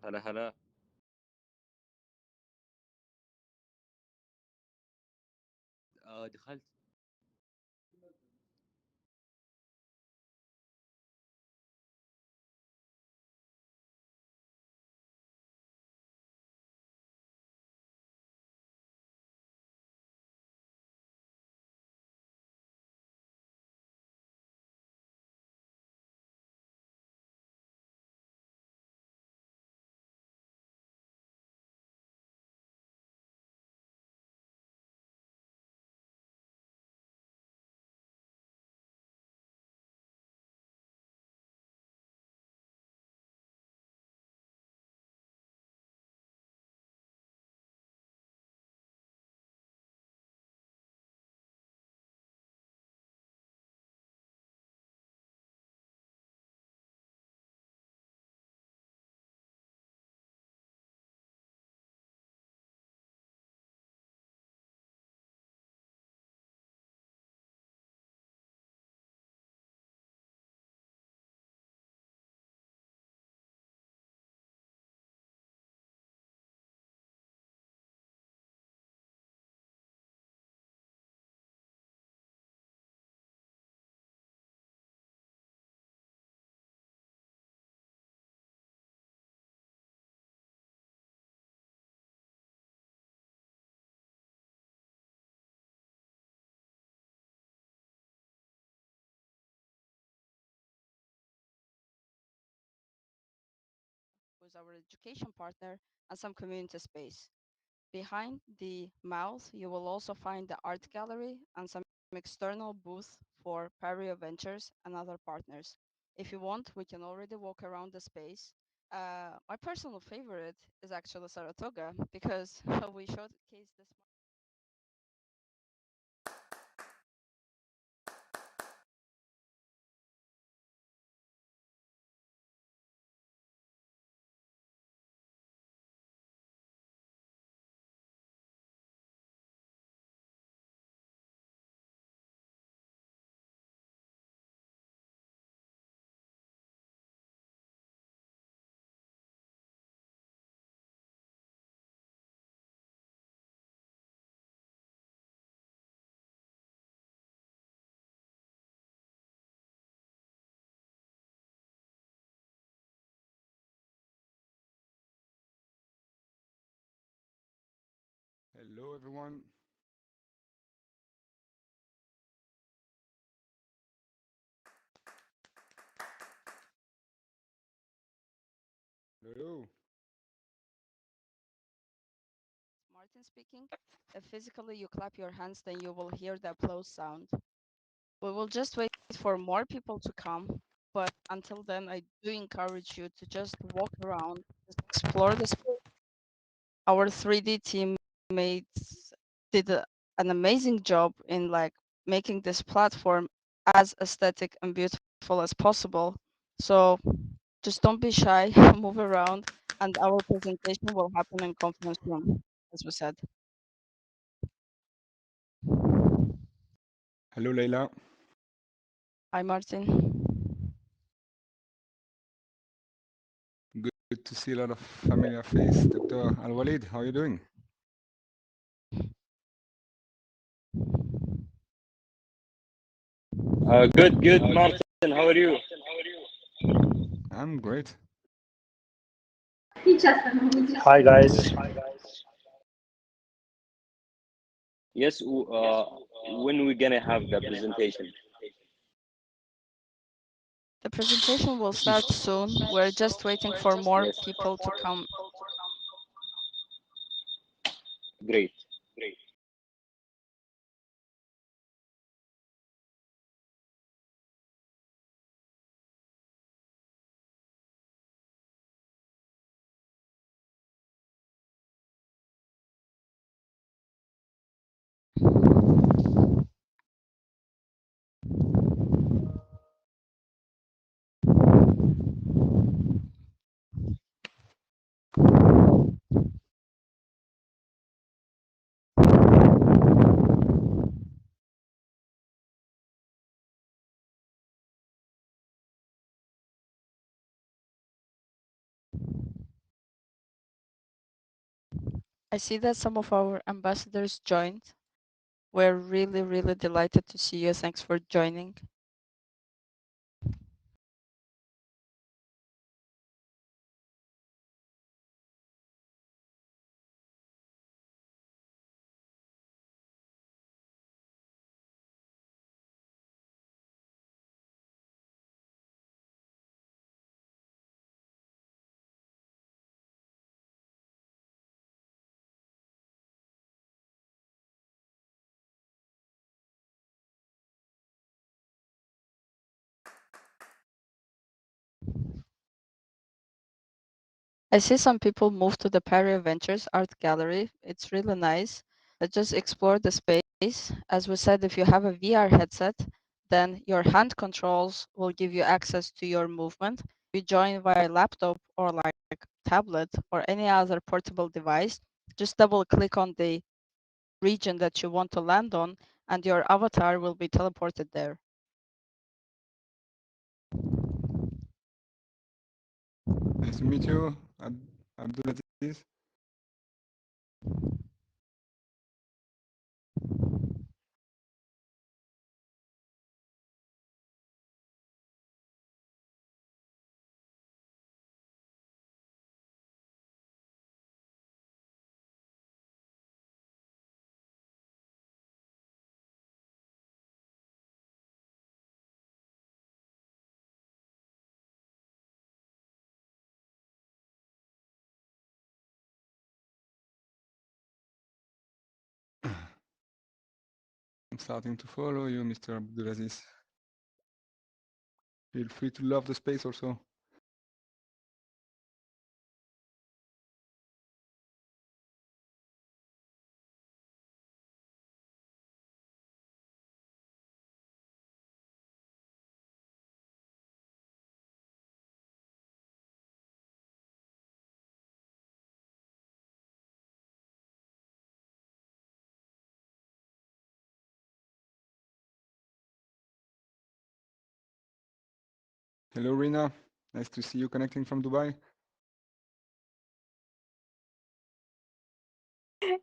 هلا هلا. دخلت. who's our education partner, and some community space. Behind the mouth, you will also find the art gallery and some external booth for Pario Ventures and other partners. If you want, we can already walk around the space. My personal favorite is actually Saratoga because we showcase this. Hello, everyone. Hello. Martin speaking. If physically you clap your hands, then you will hear the applause sound. We will just wait for more people to come. But until then, I do encourage you to just walk around, just explore the space. Our 3D teammates did an amazing job in like making this platform as aesthetic and beautiful as possible. So just don't be shy, move around, and our presentation will happen in conference room, as we said. Hello, Leila. Hi, Martin. Good to see a lot of familiar face. Dr. Al Walid, how are you doing? Good, good, Martin. How are you? I'm great. Hi guys. Yes. When we gonna have the presentation? The presentation will start soon. We're just waiting for more Yes. people to come. Great. I see that some of our ambassadors joined. We're really, really delighted to see you. Thanks for joining. I see some people move to the Perry Adventures Art Gallery. It's really nice. Let's just explore the space. As we said, if you have a VR headset, then your hand controls will give you access to your movement. If you join via laptop or like tablet or any other portable device, just double click on the region that you want to land on and your avatar will be teleported there. Nice to meet you, Abdulaziz. I'm starting to follow you, Mr. Abdulaziz. Feel free to love the space also. Hello, Rina. Nice to see you connecting from Dubai.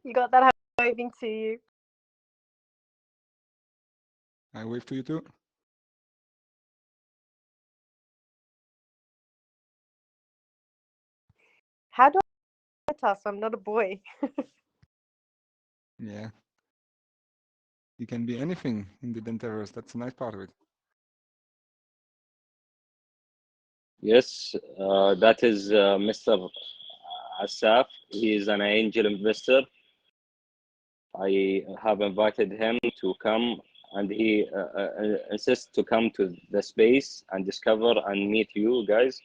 You got that waving to you. I wave to you too. How do I tell? I'm not a boy. Yeah. You can be anything in the Dentaverse. That's a nice part of it. Yes, that is Mr. Asaf. He is an angel investor. I have invited him to come, and he insists to come to the space and discover and meet you guys.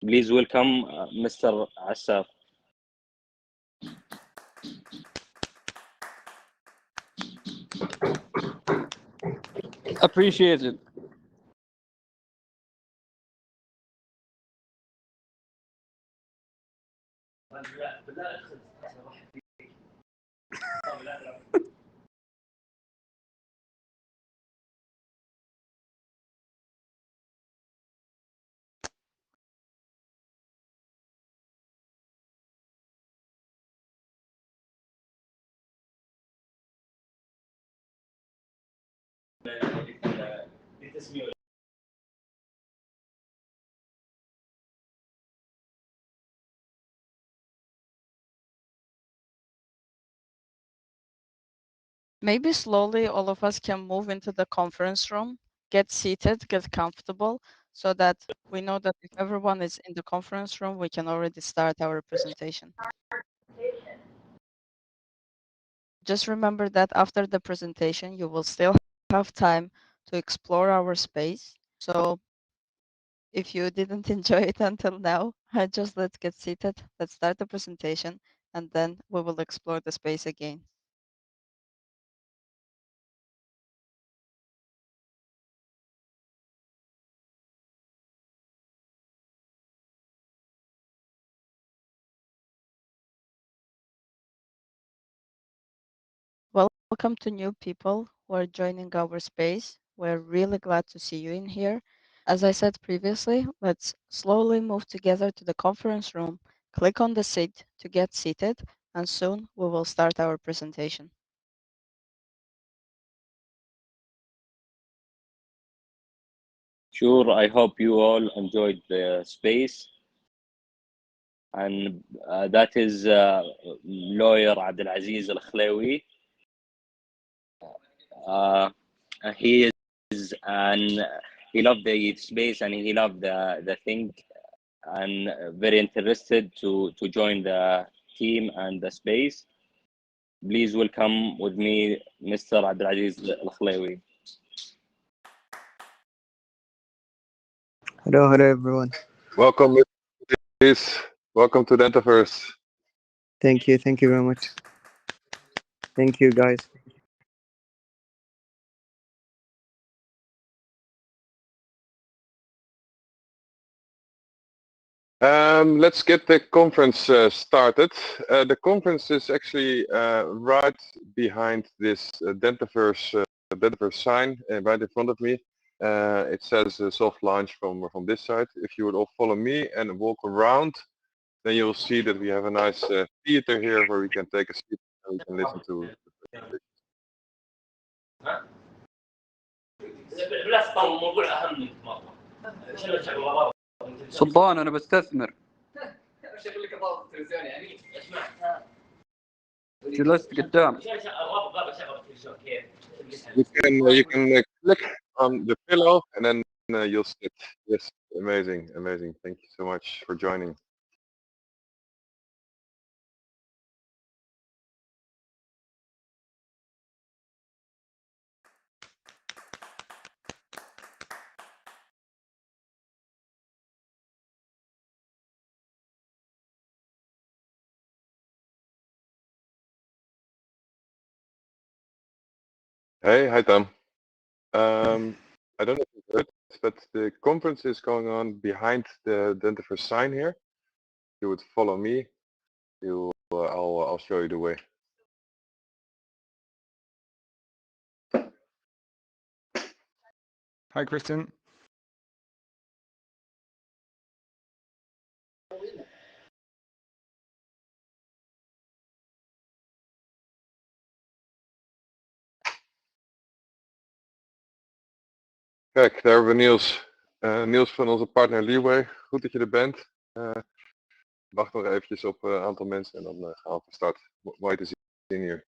Please welcome Mr. Asaf. Appreciated. Maybe slowly all of us can move into the conference room, get seated, get comfortable, so that we know that if everyone is in the conference room, we can already start our presentation. Just remember that after the presentation, you will still have time to explore our space. So if you didn't enjoy it until now, just let's get seated, let's start the presentation, and then we will explore the space again. Welcome to new people who are joining our space. We're really glad to see you in here. As I said previously, let's slowly move together to the conference room, Click on the seat to get seated, and soon we will start our presentation. Sure, I hope you all enjoyed the space. And that is lawyer Abdulaziz Al-Khlawi. He is and he loved the space and he loved the thing and very interested to join the team and the space. Please welcome with me Mr. Abdulaziz Al-Khlawi. Hello, hello everyone. Welcome, please. Welcome to Dentaverse. Thank you very much. Thank you, guys. Let's get the conference started. The conference is actually right behind this Dentaverse sign right in front of me. It says soft launch from this side. If you would all follow me and walk around, then you'll see that we have a nice theater here where we can take a seat and we can listen to. سلطان انا بستثمر جلست قدام You can click on the pillow and then you'll sit. Yes, amazing. Thank you so much for joining. Hey, hi Tom. I don't know if you heard, but the conference is going on behind the Dentaverse sign here. If you would follow me, I'll show you the way. Hi, Christian. Kijk, daar hebben we Niels. Niels van onze partner Leeway. Goed dat je er bent. Wacht nog eventjes op een aantal mensen en dan gaan we van start. Mooi te zien hier.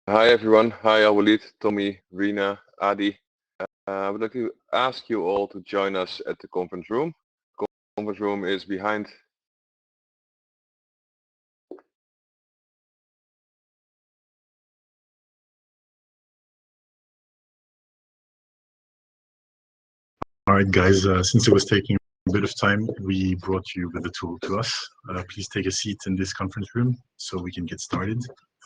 Hi everyone. Hi Awalid, Tommy, Rina, Adi. I would like to ask you all to join us at the conference room. The conference room is behind. All right, guys, since it was taking a bit of time, we brought you with the tool to us. Please take a seat in this conference room so we can get started.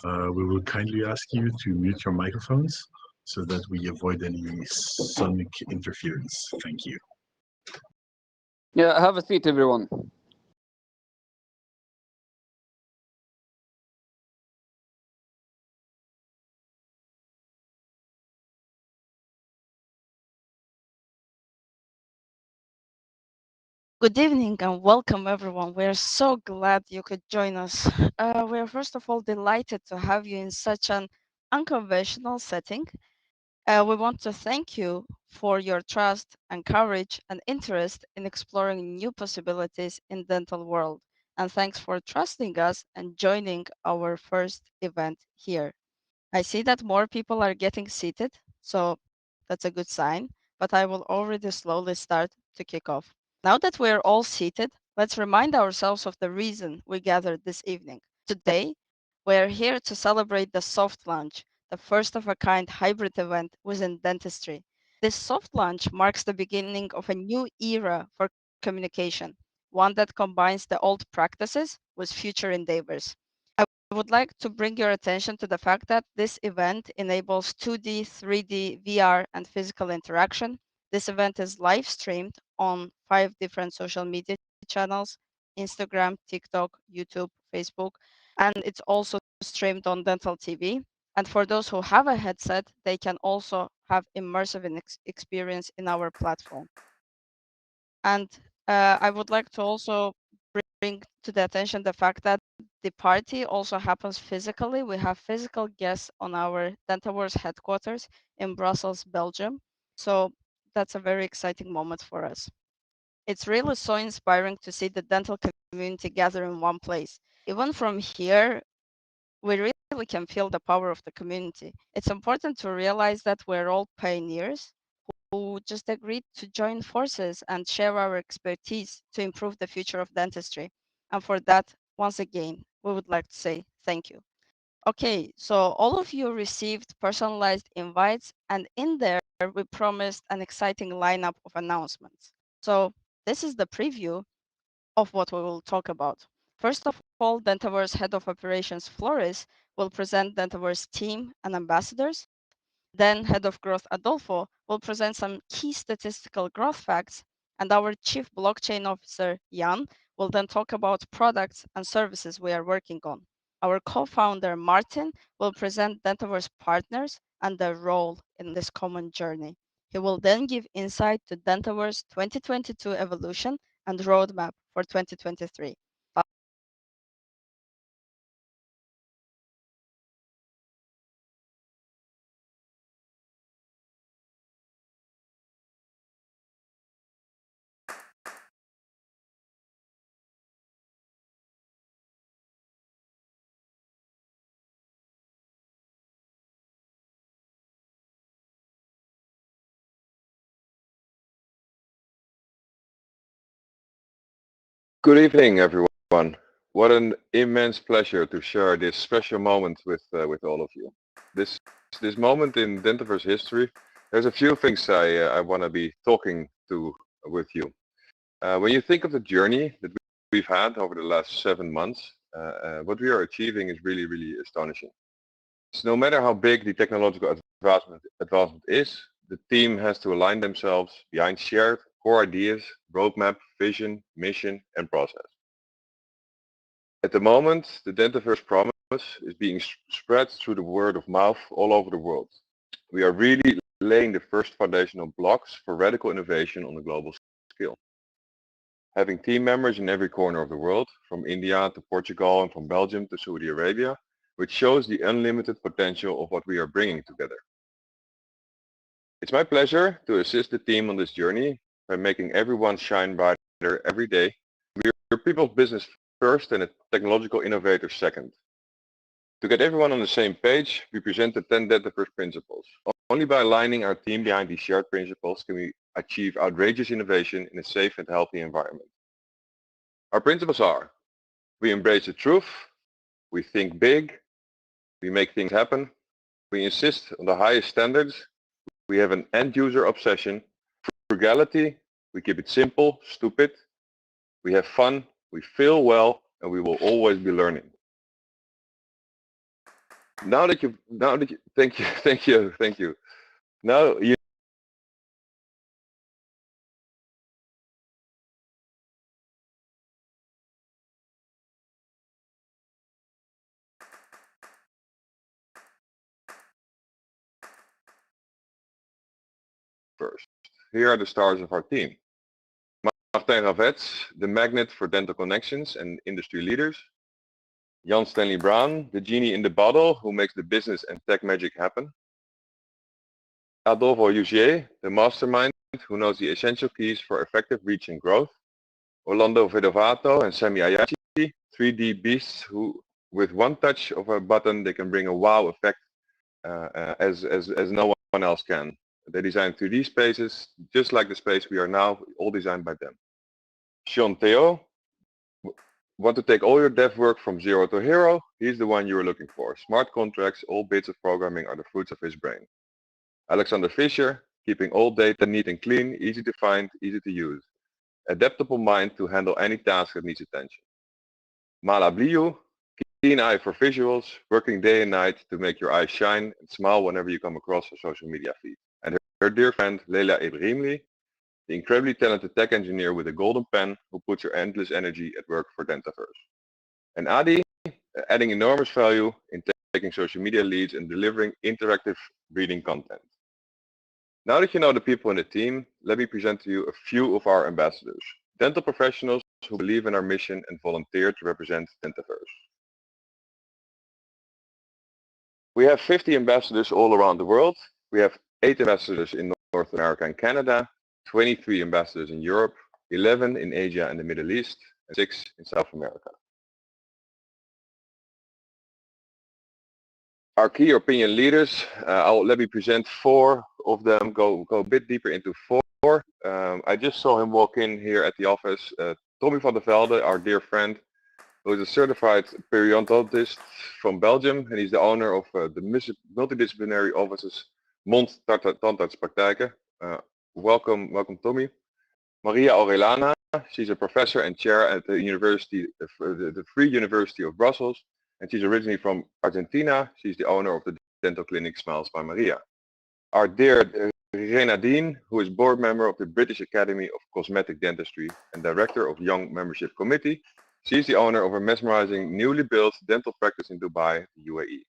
We will kindly ask you to mute your microphones so that we avoid any sonic interference. Thank you. Yeah, have a seat everyone. Good evening and welcome everyone. We're so glad you could join us. We're first of all delighted to have you in such an unconventional setting. We want to thank you for your trust and courage and interest in exploring new possibilities in dental world. And thanks for trusting us and joining our first event here. I see that more people are getting seated, so that's a good sign, but I will already slowly start to kick off. Now that we're all seated, let's remind ourselves of the reason we gathered this evening. Today, we're here to celebrate the soft launch, the first of a kind hybrid event within dentistry. This soft launch marks the beginning of a new era for communication, one that combines the old practices with future endeavors. I would like to bring your attention to the fact that this event enables 2D, 3D, VR, and physical interaction. This event is live streamed on 5 different social media channels: Instagram, TikTok, YouTube, Facebook, and it's also streamed on Dental TV. And for those who have a headset, they can also have immersive experience in our platform. And I would like to also bring to the attention the fact that the party also happens physically. We have physical guests on our Dentaverse headquarters in Brussels, Belgium. So that's a very exciting moment for us. It's really so inspiring to see the dental community gather in one place. Even from here, we really can feel the power of the community. It's important to realize that we're all pioneers who just agreed to join forces and share our expertise to improve the future of dentistry. And for that, once again, we would like to say thank you. Okay, so all of you received personalized invites, and in there we promised an exciting lineup of announcements. So this is the preview of what we will talk about. First of all, Dentaverse Head of Operations Flores will present Dentaverse team and ambassadors. Then Head of Growth Adolfo will present some key statistical growth facts, and our Chief Blockchain Officer Jan will then talk about products and services we are working on. Our co-founder Martin will present Dentaverse partners and their role in this common journey. He will then give insight to Dentaverse 2022 evolution and roadmap for 2023. Good evening, everyone. What an immense pleasure to share this special moment with all of you. This moment in Dentaverse history, there's a few things I want to be talking to with you. When you think of the journey that we've had over the last 7 months, what we are achieving is really, really astonishing. So no matter how big the technological advancement is, the team has to align themselves behind shared core ideas, roadmap, vision, mission, and process. At the moment, the Dentaverse promise is being spread through the word of mouth all over the world. We are really laying the first foundational blocks for radical innovation on a global scale. Having team members in every corner of the world, from India to Portugal and from Belgium to Saudi Arabia, which shows the unlimited potential of what we are bringing together. It's my pleasure to assist the team on this journey by making everyone shine brighter every day. We are people's business first and a technological innovator second. To get everyone on the same page, we present the 10 Dentaverse principles. Only by aligning our team behind these shared principles can we achieve outrageous innovation in a safe and healthy environment. Our principles are: we embrace the truth, we think big, we make things happen, we insist on the highest standards, we have an end-user obsession, frugality, we keep it simple, stupid, we have fun, we feel well, and we will always be learning. Thank you. Now you first. Here are the stars of our team. Martin Ravets, the magnet for dental connections and industry leaders. Jan Stanley Brown, the genie in the bottle who makes the business and tech magic happen. Adolfo Ugier, the mastermind who knows the essential keys for effective reach and growth. Orlando Vedovato and Sami Ayachi, 3D beasts who, with one touch of a button, they can bring a wow effect as no one else can. They design 3D spaces, just like the space we are now, all designed by them. Sean Theo, Want to take all your dev work from zero to hero? He's the one you were looking for. Smart contracts, all bits of programming are the fruits of his brain. Alexander Fischer, keeping all data neat and clean, easy to find, easy to use. Adaptable mind to handle any task that needs attention. Mala Bliu, keen eye for visuals, working day and night to make your eyes shine and smile whenever you come across her social media feed. And her dear friend Leila Ibrahimli, the incredibly talented tech engineer with a golden pen who puts her endless energy at work for Dentaverse. And Adi, adding enormous value in taking social media leads and delivering interactive reading content. Now that you know the people in the team, let me present to you a few of our ambassadors, dental professionals who believe in our mission and volunteer to represent Dentaverse. We have 50 ambassadors all around the world. We have 8 ambassadors in North America and Canada, 23 ambassadors in Europe, 11 in Asia and the Middle East, and 6 in South America. Our key opinion leaders, let me present 4 of them, go a bit deeper into 4. I just saw him walk in here at the office. Tommy van der Velde, our dear friend, who is a certified periodontist from Belgium, and he's the owner of the multidisciplinary offices Mond Tandartspraktijken. Welcome Tommy. Maria Aurelana, she's a professor and chair at the University, the Free University of Brussels, and she's originally from Argentina. She's the owner of the dental clinic Smiles by Maria. Our dear Renadine, who is board member of the British Academy of Cosmetic Dentistry and director of Young Membership Committee. She's the owner of a mesmerizing newly built dental practice in Dubai, the UAE.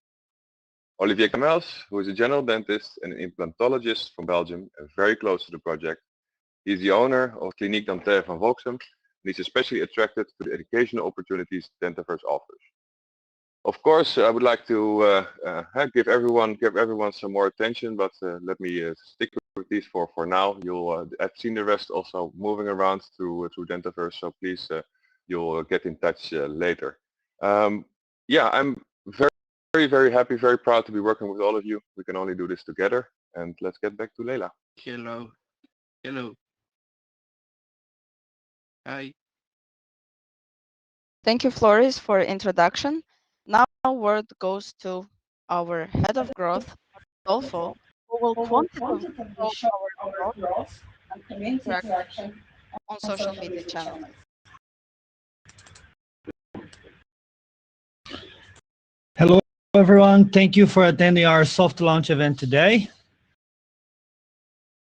Olivier Camels, who is a general dentist and an implantologist from Belgium and very close to the project. He's the owner of Clinique Dentaire van Volksem, and he's especially attracted to the educational opportunities Dentaverse offers. Of course, I would like to give everyone some more attention, but let me stick with these for now. I've seen the rest also moving around through Dentaverse, so please, you'll get in touch later. Yeah, I'm very happy, very proud to be working with all of you. We can only do this together, and let's get back to Leila. Hello. Hi. Thank you, Floris, for introduction. Now word goes to our head of growth, Adolfo, who will quantitatively show our growth and interaction on social media channels. Hello, everyone. Thank you for attending our soft launch event today.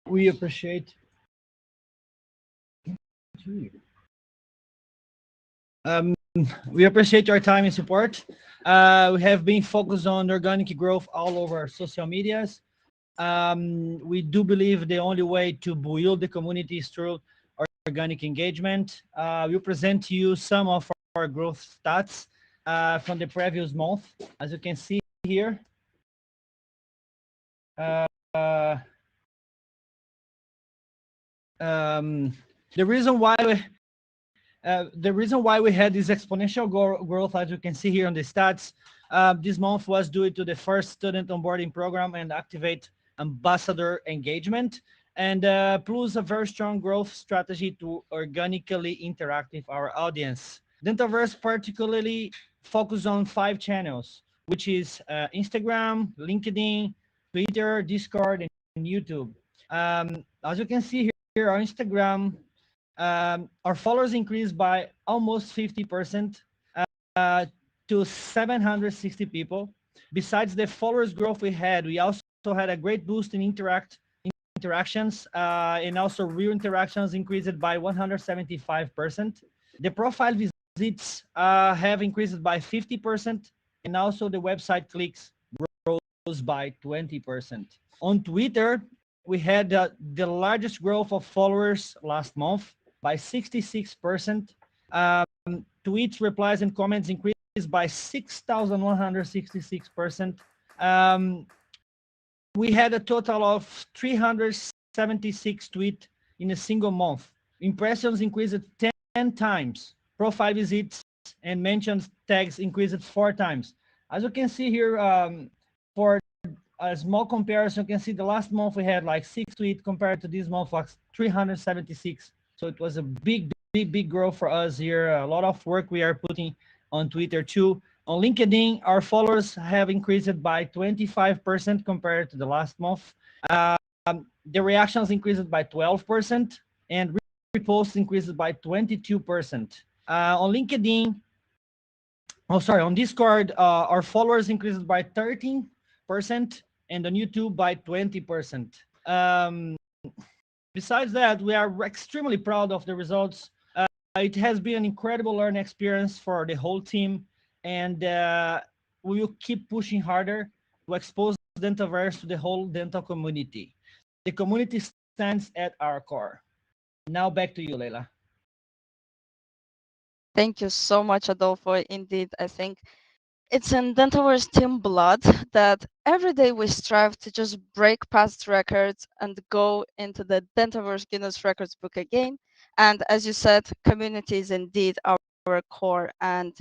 We appreciate your time and support. We have been focused on organic growth all over our social medias. We do believe the only way to build the community is through organic engagement. We'll present to you some of our growth stats from the previous month. As you can see here, the reason why we had this exponential growth, as you can see here on the stats, this month was due to the first student onboarding program and activate ambassador engagement, and plus a very strong growth strategy to organically interact with our audience. Dentaverse particularly focus on 5 channels, which is Instagram, LinkedIn, Twitter, Discord, and YouTube. As you can see here on Instagram, our followers increased by almost 50% to 760 people. Besides the followers growth we also had a great boost in interactions, and also real interactions increased by 175%. The profile visits have increased by 50%, and also the website clicks rose by 20%. On Twitter, we had the largest growth of followers last month by 66%. Tweets, replies, and comments increased by 6,166%. We had a total of 376 tweets in a single month. Impressions increased 10 times. Profile visits and mentions tags increased 4 times. As you can see here, for a small comparison, you can see the last month we had like 6 tweets compared to this month like 376. So it was a big big growth for us here. A lot of work we are putting on Twitter too. On LinkedIn, our followers have increased by 25% compared to the last month. The reactions increased by 12%, and reposts increased by 22%. On LinkedIn, on Discord, our followers increased by 13%, and on YouTube by 20%. Besides that, we are extremely proud of the results. It has been an incredible learning experience for the whole team, and we will keep pushing harder to expose Dentaverse to the whole dental community. The community stands at our core. Now back to you, Leila. Thank you so much, Adolfo. Indeed, I think it's in Dentaverse team blood that every day we strive to just break past records and go into the Dentaverse Guinness Records book again. And as you said, community is indeed our core, and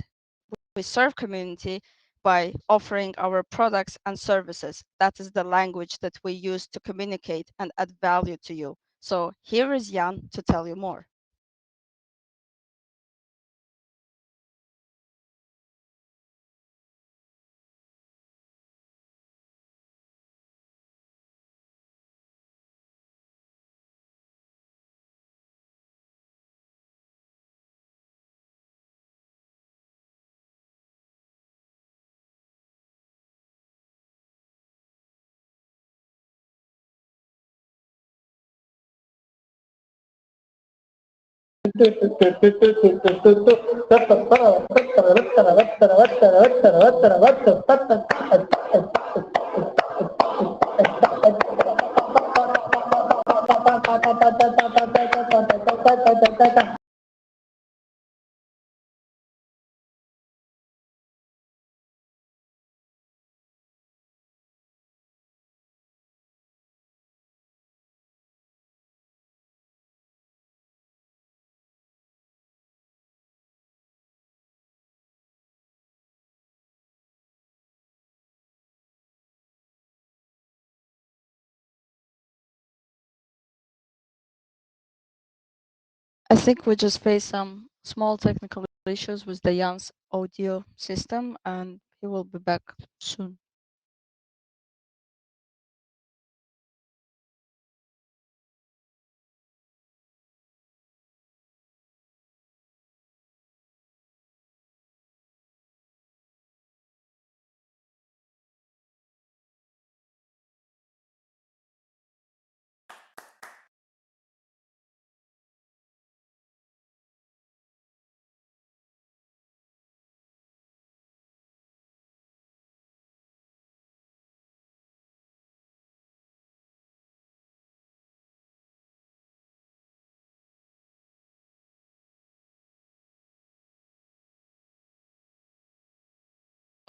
we serve community by offering our products and services. That is the language that we use to communicate and add value to you. So here is Jan to tell you more. I think we just faced some small technical issues with the Jan's audio system, and he will be back soon.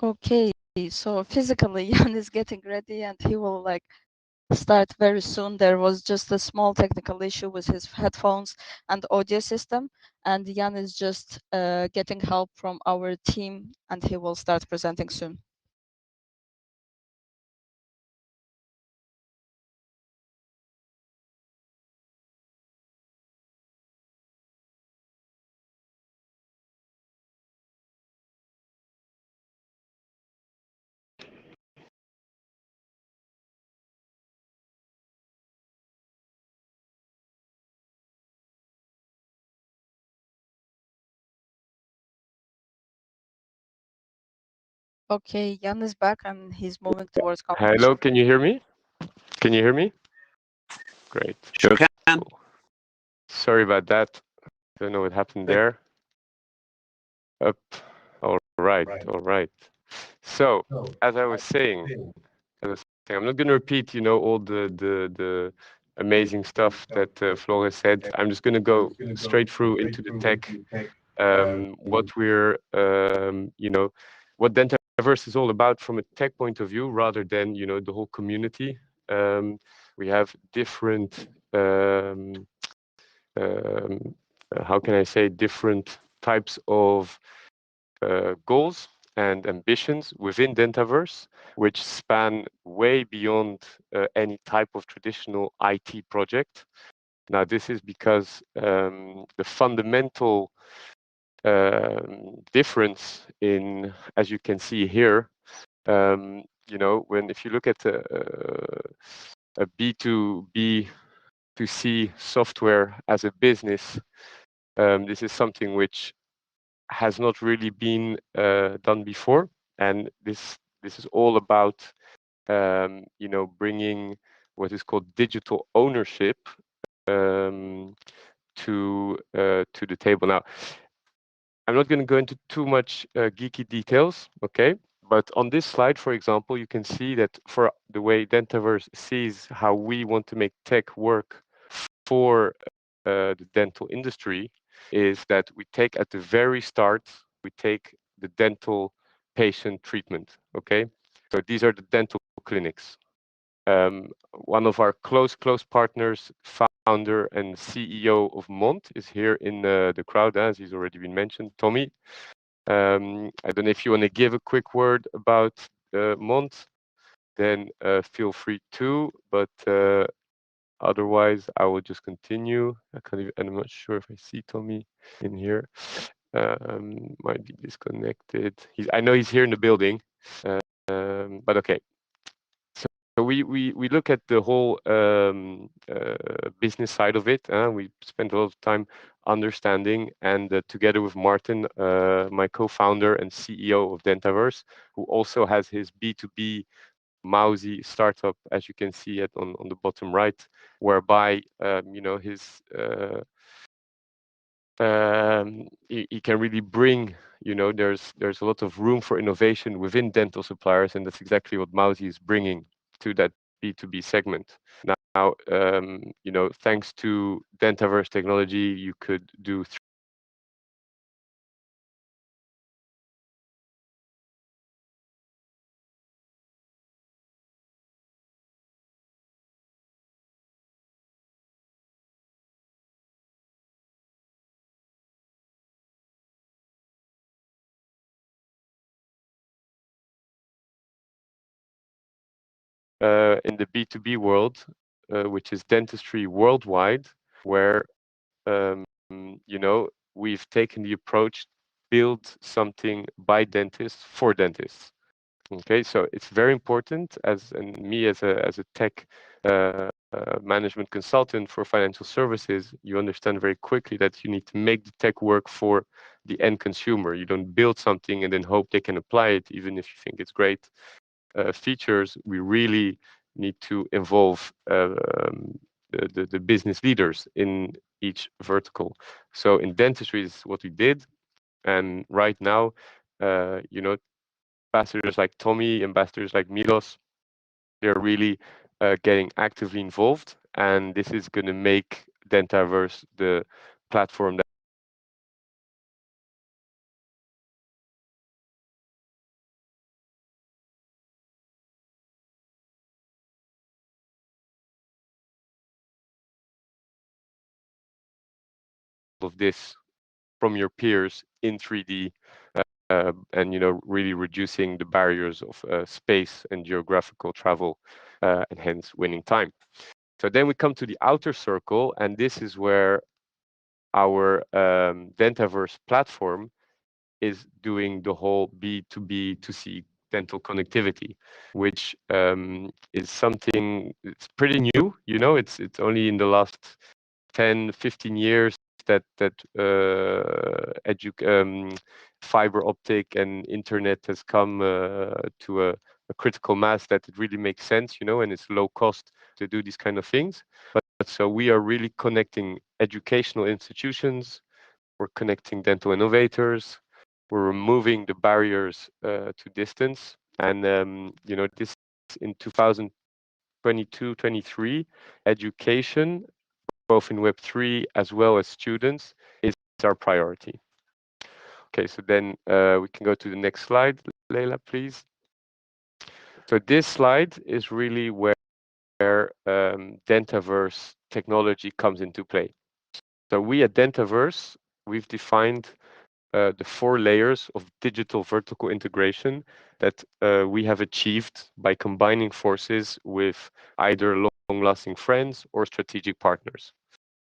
Okay, so physically Jan is getting ready and he will start very soon. There was just a small technical issue with his headphones and audio system, and Jan is just getting help from our team, and he will start presenting soon. Okay, Jan is back and he's moving towards competition. Hello, can you hear me? Can you hear me? Great. Sure can. Cool. Sorry about that. Don't know what happened there. Up. All right. All right. So, as I was saying, I'm not going to repeat, all the amazing stuff that Flores said. I'm just going to go straight through into the tech. What we're, what Dentaverse is all about from a tech point of view, rather than the whole community. We have different, how can I say, different types of goals and ambitions within Dentaverse, which span way beyond any type of traditional IT project. Now, this is because the fundamental difference in, as you can see here, you know, if you look at a B2B to C software as a business, this is something which has not really been done before, and this is all about you know, bringing what is called digital ownership to the table. Now, I'm not going to go into too much geeky details, okay? But on this slide, for example, you can see that for the way Dentaverse sees how we want to make tech work for the dental industry is that we take at the very start, we take the dental patient treatment, okay? So these are the dental clinics. One of our close partners, founder and CEO of Mont, is here in the crowd, as he's already been mentioned, Tommy. I don't know if you want to give a quick word about Mont, then feel free to, but otherwise I will just continue. I'm not sure if I see Tommy in here. Might be disconnected. I know he's here in the building, but okay. So we look at the whole business side of it. We spent a lot of time understanding, and together with Martin, my co-founder and CEO of Dentaverse, who also has his B2B Mousy startup, as you can see it on the bottom right, whereby you know, his he can really bring, you know, there's a lot of room for innovation within dental suppliers, and that's exactly what Mousy is bringing to that B2B segment. Now, you know, thanks to Dentaverse technology, you could do in the B2B world, which is dentistry worldwide, where you know, we've taken the approach build something by dentists for dentists. Okay, so it's very important and me as a tech management consultant for financial services, you understand very quickly that you need to make the tech work for the end consumer. You don't build something and then hope they can apply it, even if you think it's great features. We really need to involve the business leaders in each vertical. So in dentistry is what we did, and right now, you know, ambassadors like Tommy, ambassadors like Milos, they're really getting actively involved, and this is going to make Dentaverse the platform that of this from your peers in 3D, and you know, really reducing the barriers of space and geographical travel, and hence winning time. So then we come to the outer circle, and this is where our Dentaverse platform is doing the whole B2B to C dental connectivity, which is something, it's pretty new. You know, it's only in the last 10, 15 years that fiber optic and internet has come to a critical mass that it really makes sense, you know, and it's low cost to do these kind of things. But so we are really connecting educational institutions, we're connecting dental innovators, we're removing the barriers to distance, and you know, this in 2022-23, education, both in Web3 as well as students, is our priority. Okay, so then we can go to the next slide, Leila, please. So this slide is really where Dentaverse technology comes into play. So we at Dentaverse, we've defined the 4 layers of digital vertical integration that we have achieved by combining forces with either long-lasting friends or strategic partners.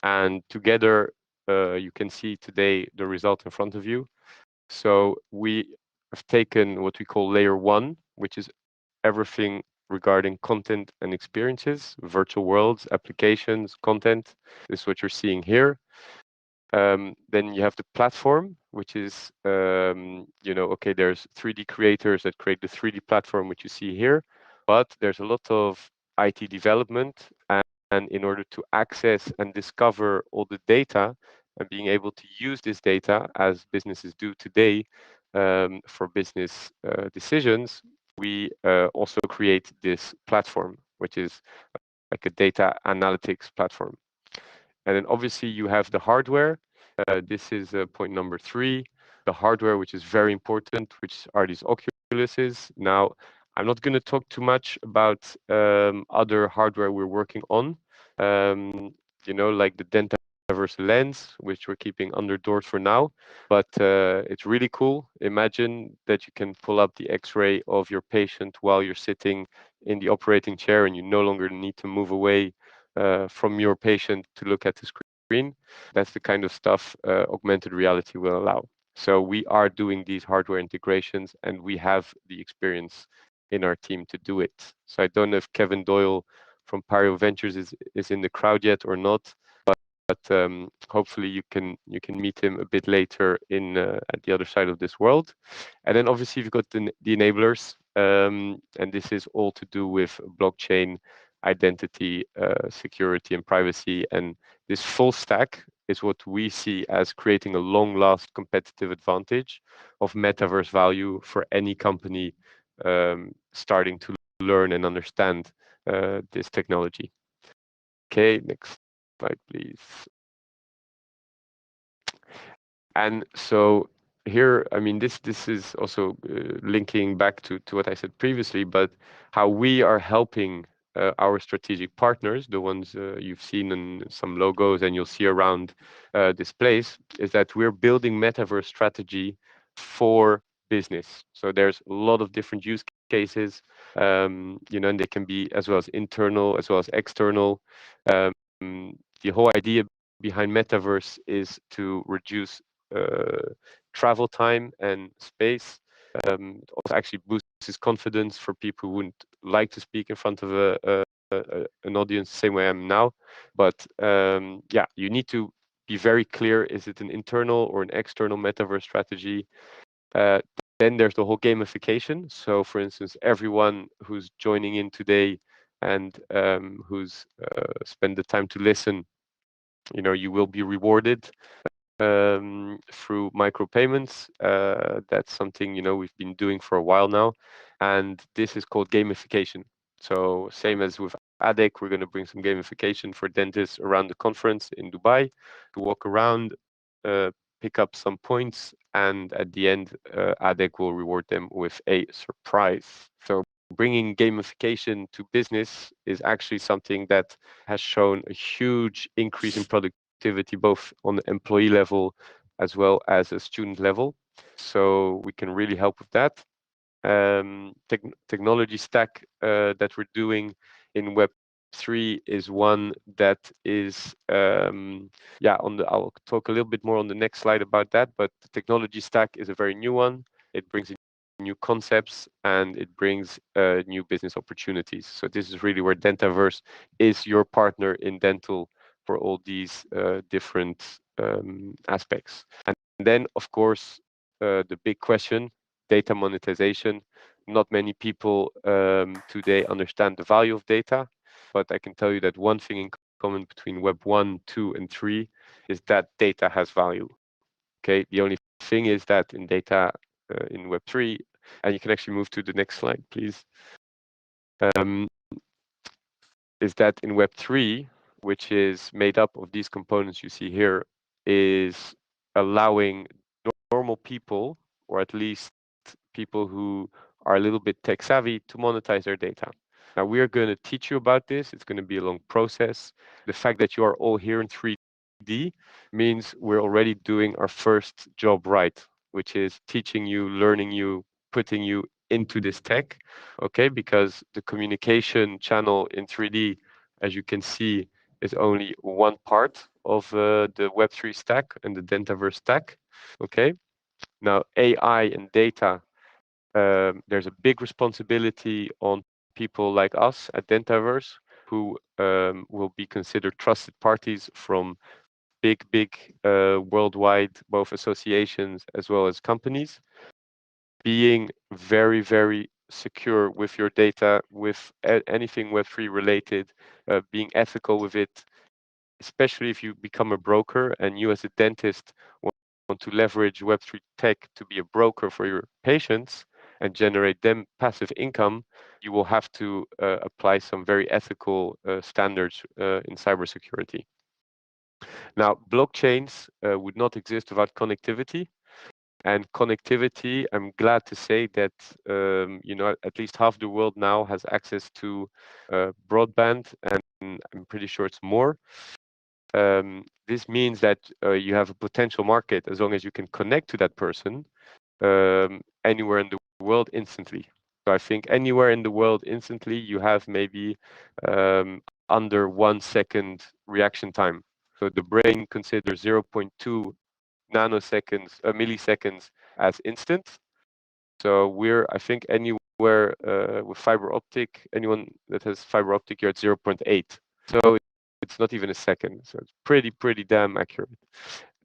and together you can see today the result in front of you. So we have taken what we call layer 1, which is everything regarding content and experiences, virtual worlds, applications, content. This is what you're seeing here. Then you have the platform, which is, okay, there's 3D creators that create the 3D platform, which you see here, but there's a lot of IT development, and in order to access and discover all the data and being able to use this data as businesses do today for business decisions, we also create this platform, which is like a data analytics platform. And then obviously you have the hardware. This is point number 3, the hardware, which is very important, which are these Oculuses. Now, I'm not going to talk too much about other hardware we're working on, like the Dentaverse lens, which we're keeping under doors for now. But it's really cool. Imagine that you can pull up the X-ray of your patient while you're sitting in the operating chair, and you no longer need to move away from your patient to look at the screen. That's the kind of stuff augmented reality will allow. So we are doing these hardware integrations, and we have the experience in our team to do it. So I don't know if Kevin Doyle from Pario Ventures is in the crowd yet or not, but hopefully you can meet him a bit later in at the other side of this world. And then obviously you've got the enablers, and this is all to do with blockchain, identity, security, and privacy. And this full stack is what we see as creating a long-last competitive advantage of metaverse value for any company starting to learn and understand this technology. Okay, next slide, please. And so here, I mean, this is also linking back to what I said previously, but how we are helping our strategic partners, the ones you've seen in some logos and you'll see around this place, is that we're building metaverse strategy for business. So there's a lot of different use cases, and they can be as well as internal as well as external. The whole idea behind metaverse is to reduce travel time and space. It also actually boosts confidence for people who wouldn't like to speak in front of an audience the same way I am now. But yeah, you need to be very clear, is it an internal or an external metaverse strategy? Then there's the whole gamification. So for instance, everyone who's joining in today and who's spent the time to listen, you will be rewarded through micropayments. That's something we've been doing for a while now, and this is called gamification. So same as with ADEC, we're going to bring some gamification for dentists around the conference in Dubai to walk around, pick up some points, and at the end, ADEC will reward them with a surprise. So bringing gamification to business is actually something that has shown a huge increase in productivity, both on the employee level as well as a student level. So we can really help with that. Technology stack that we're doing in Web3 is one that is, I'll talk a little bit more on the next slide about that, but the technology stack is a very new one. It brings in new concepts and it brings new business opportunities. So this is really where Dentaverse is your partner in dental for all these different aspects. And then, of course, the big question, data monetization. Not many people today understand the value of data, but I can tell you that one thing in common between Web 1, 2, and 3 is that data has value. Okay, the only thing is that in data in Web 3, and you can actually move to the next slide, please, is that in Web 3, which is made up of these components you see here, is allowing normal people, or at least people who are a little bit tech savvy, to monetize their data. Now, we are going to teach you about this. It's going to be a long process. The fact that you are all here in 3D means we're already doing our first job right, which is teaching you, learning you, putting you into this tech, okay? Because the communication channel in 3D, as you can see, is only one part of the Web3 stack and the Dentaverse stack. Okay. Now AI and data, there's a big responsibility on people like us at Dentaverse who will be considered trusted parties from big worldwide, both associations as well as companies, being very secure with your data, with anything Web3 related, being ethical with it, especially if you become a broker and you as a dentist want to leverage Web3 tech to be a broker for your patients and generate them passive income, you will have to apply some very ethical standards in cybersecurity. Now, blockchains would not exist without connectivity. And connectivity, I'm glad to say that you know, at least half the world now has access to broadband, and I'm pretty sure it's more. This means that you have a potential market as long as you can connect to that person anywhere in the world instantly. So I think anywhere in the world instantly, you have maybe under 1 second reaction time. So the brain considers 0.2 nanoseconds, milliseconds as instant. So we're, I think, anywhere with fiber optic, anyone that has fiber optic, you're at 0.8. So it's not even a second. So it's pretty damn accurate.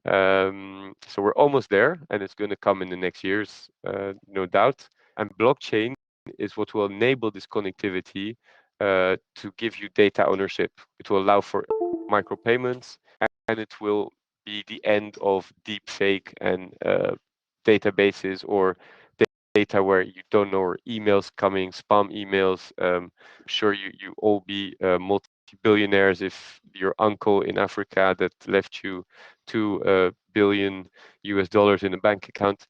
So we're almost there, and it's going to come in the next years, no doubt. And blockchain is what will enable this connectivity to give you data ownership. It will allow for micropayments, and it will be the end of deep fake and databases or data where you don't know, or emails coming, spam emails. I'm sure you all be multi-billionaires if your uncle in Africa that left you $2 billion in a bank account.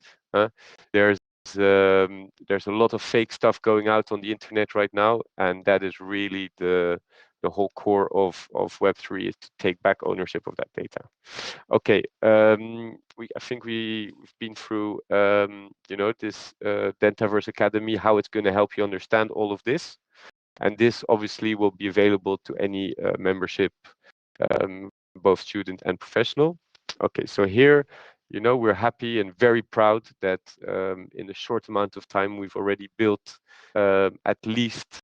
There's a lot of fake stuff going out on the internet right now, and that is really the whole core of Web3 is to take back ownership of that data. Okay, I think we've been through you know, this Dentaverse Academy, how it's going to help you understand all of this, and this obviously will be available to any membership, both student and professional. Okay, so here, you know, we're happy and very proud that in a short amount of time we've already built at least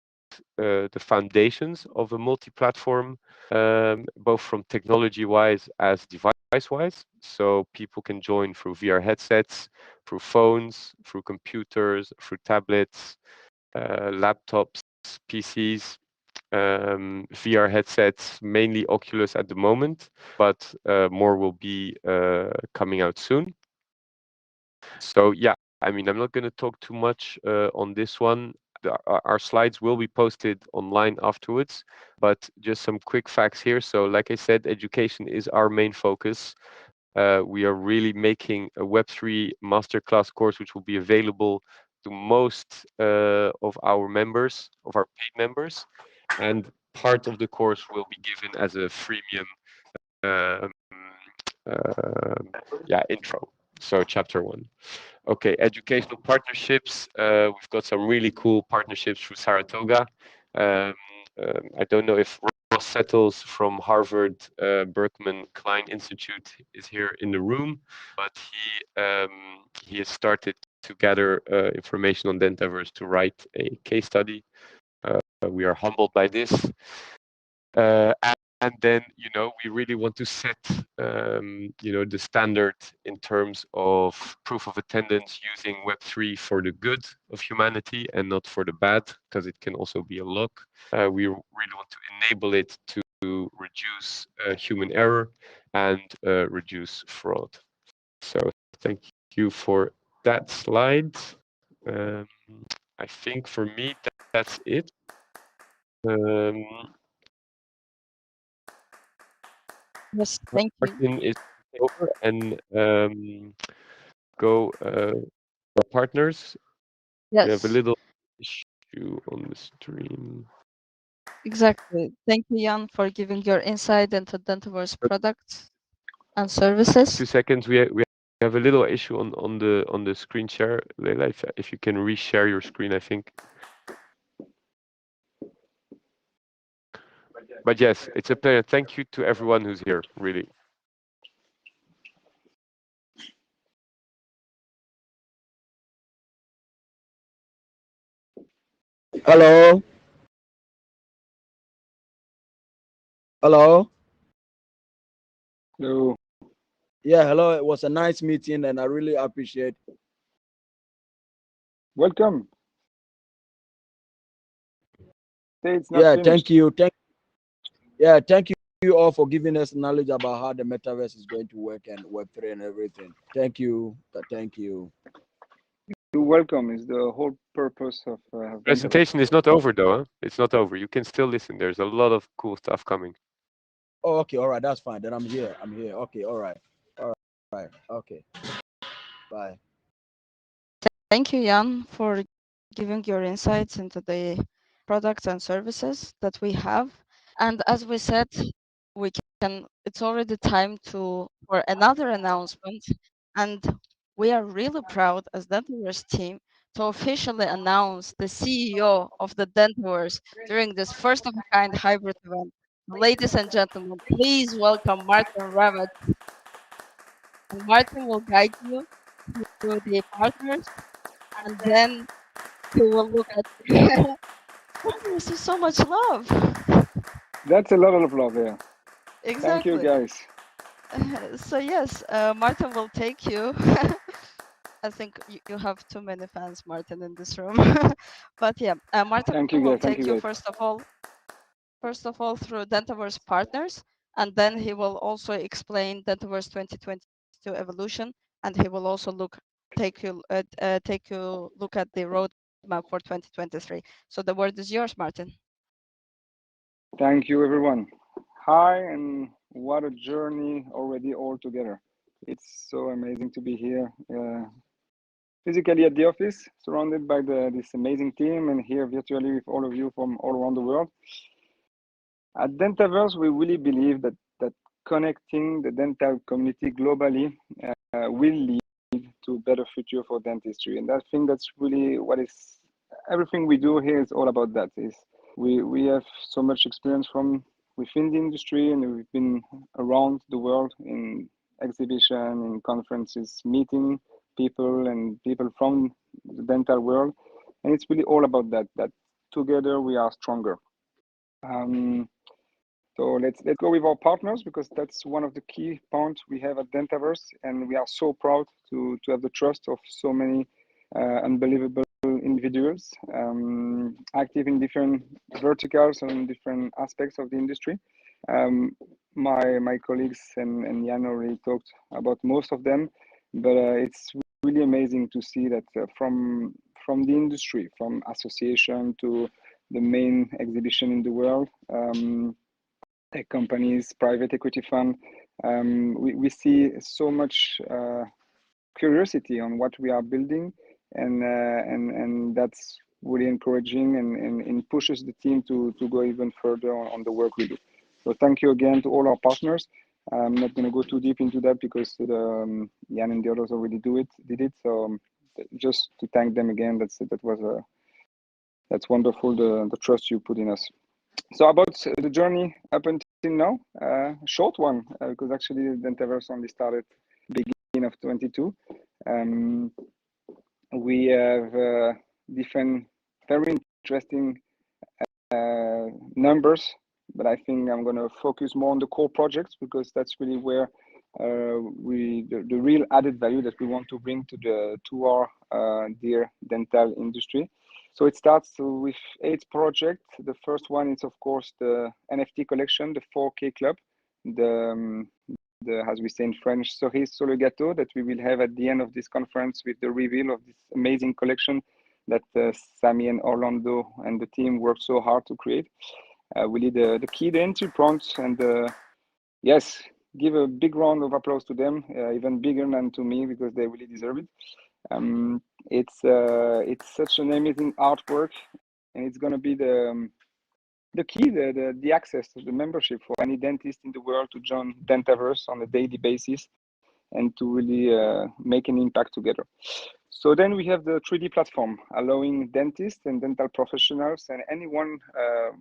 the foundations of a multi-platform, both from technology-wise as device-wise. So people can join through VR headsets, through phones, through computers, through tablets, laptops, PCs, VR headsets, mainly Oculus at the moment, but more will be coming out soon. So yeah, I mean, I'm not going to talk too much on this one. Our slides will be posted online afterwards, but just some quick facts here. So like I said, education is our main focus. We are really making a Web3 masterclass course, which will be available to most of our members, of our paid members. And part of the course will be given as a freemium intro. So chapter 1. Okay, educational partnerships. We've got some really cool partnerships through Saratoga. I don't know if Ross Settles from Harvard Berkman Klein Institute is here in the room, but he has started to gather information on Dentaverse to write a case study. We are humbled by this. And then, you know, we really want to set, you know, the standard in terms of proof of attendance using Web3 for the good of humanity and not for the bad, because it can also be a lock. We really want to enable it to reduce human error and reduce fraud. So thank you for that slide. I think for me, that's it. Yes, thank you. Martin is over and go our partners. We have a Yes, little issue on the stream. exactly. Thank you, Jan, for giving your insight into Dentaverse products and services. 2 seconds. We have a little issue on the screen share. Leila, if you can reshare your screen, I think. But yes, it's a pleasure. Thank you to everyone who's here, really. Hello. Hello. Hello. Yeah, hello. It was a nice meeting, and I really appreciate. Welcome. Say it's not Yeah, finished. thank you. Thank you all for giving us knowledge about how the metaverse is going to work and Web3 and everything. Thank you. Thank you. You're welcome. Is the whole purpose of Dentaverse. Presentation is not over though. Huh? It's not over. You can still listen. There's a lot of cool stuff coming. Oh, okay. All right. That's fine. Then I'm here. Okay. All right. Okay. Bye. Thank you, Jan, for giving your insights into the products and services that we have. And as we said, it's already time for another announcement. And we are really proud as Dentaverse team to officially announce the CEO of the Dentaverse during this first of a kind hybrid event. Ladies and gentlemen, please welcome Martin Ravat. And Martin will guide you through the partners, and then he will look at there's so much love. That's a lot of love there. Exactly. Thank you, guys. So yes, Martin will take you. I think you have too many fans, Martin, in this room. But yeah, Martin Thank you, will guys. Thank take you, you guys. first of all through Dentaverse partners, and then he will also explain Dentaverse 2022 evolution, and he will also take you look at the roadmap for 2023. So the word is yours, Martin. Thank you, everyone. Hi, and what a journey already all together. It's so amazing to be here, physically at the office, surrounded by this amazing team, and here virtually with all of you from all around the world. At Dentaverse, we really believe that connecting the dental community globally will lead to a better future for dentistry. And I think that's really what is everything we do here is all about. That is, we have so much experience from within the industry, and we've been around the world in exhibition, in conferences, meeting people and people from the dental world, and it's really all about that together we are stronger. So let's go with our partners, because that's one of the key points we have at Dentaverse, and we are so proud to have the trust of so many unbelievable individuals active in different verticals and different aspects of the industry. My colleagues and Jan already talked about most of them, but it's really amazing to see that from the industry, from association to the main exhibition in the world, tech companies, private equity fund, we see so much curiosity on what we are building, and that's really encouraging and pushes the team to go even further on the work we do. So thank you again to all our partners. I'm not going to go too deep into that because Jan and the others already did it. So just to thank them again. That's wonderful, the trust you put in us. So about the journey up until now, short one, because actually Dentaverse only started beginning of 22. We have different very interesting numbers, but I think I'm going to focus more on the core projects, because that's really where the real added value that we want to bring to our dear dental industry. So it starts with 8 projects. The first one is, of course, the NFT collection, the 4K Club, the as we say in French, cerise sur le gâteau, that we will have at the end of this conference with the reveal of this amazing collection that Sami and Orlando and the team worked so hard to create. We need the key, the entry prompts, and yes, give a big round of applause to them, even bigger than to me, because they really deserve it. It's such an amazing artwork, and it's going to be the key, the access to the membership for any dentist in the world to join Dentaverse on a daily basis and to really make an impact together. So then we have the 3D platform, allowing dentists and dental professionals and anyone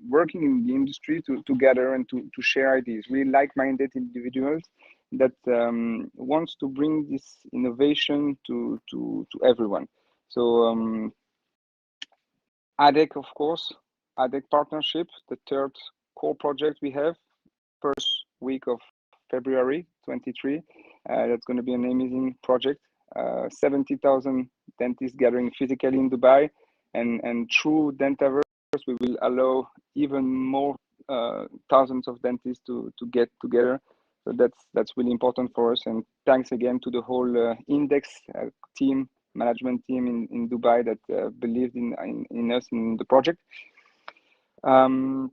working in the industry to gather and to share ideas, really like-minded individuals that wants to bring this innovation to everyone. So ADEC, of course, ADEC partnership, the third core project we have, first week of February 23. That's going to be an amazing project. 70,000 dentists gathering physically in Dubai, and through Dentaverse, we will allow even more thousands of dentists to get together. So that's really important for us. And thanks again to the whole Index team, management team in Dubai that believed in us in the project. And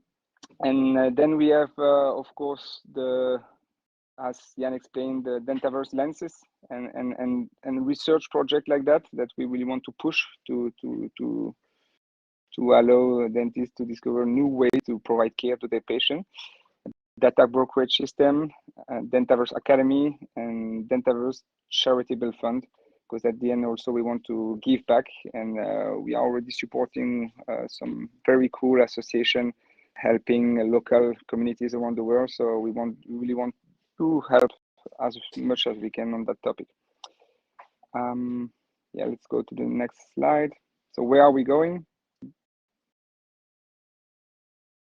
then we have, of course, as Jan explained, the Dentaverse lenses and research project like that we really want to push to allow dentists to discover new ways to provide care to their patient. Data brokerage system, Dentaverse Academy, and Dentaverse charitable fund, because at the end also we want to give back, and we are already supporting some very cool association helping local communities around the world. So we really want to help as much as we can on that topic. Yeah, let's go to the next slide. So where are we going?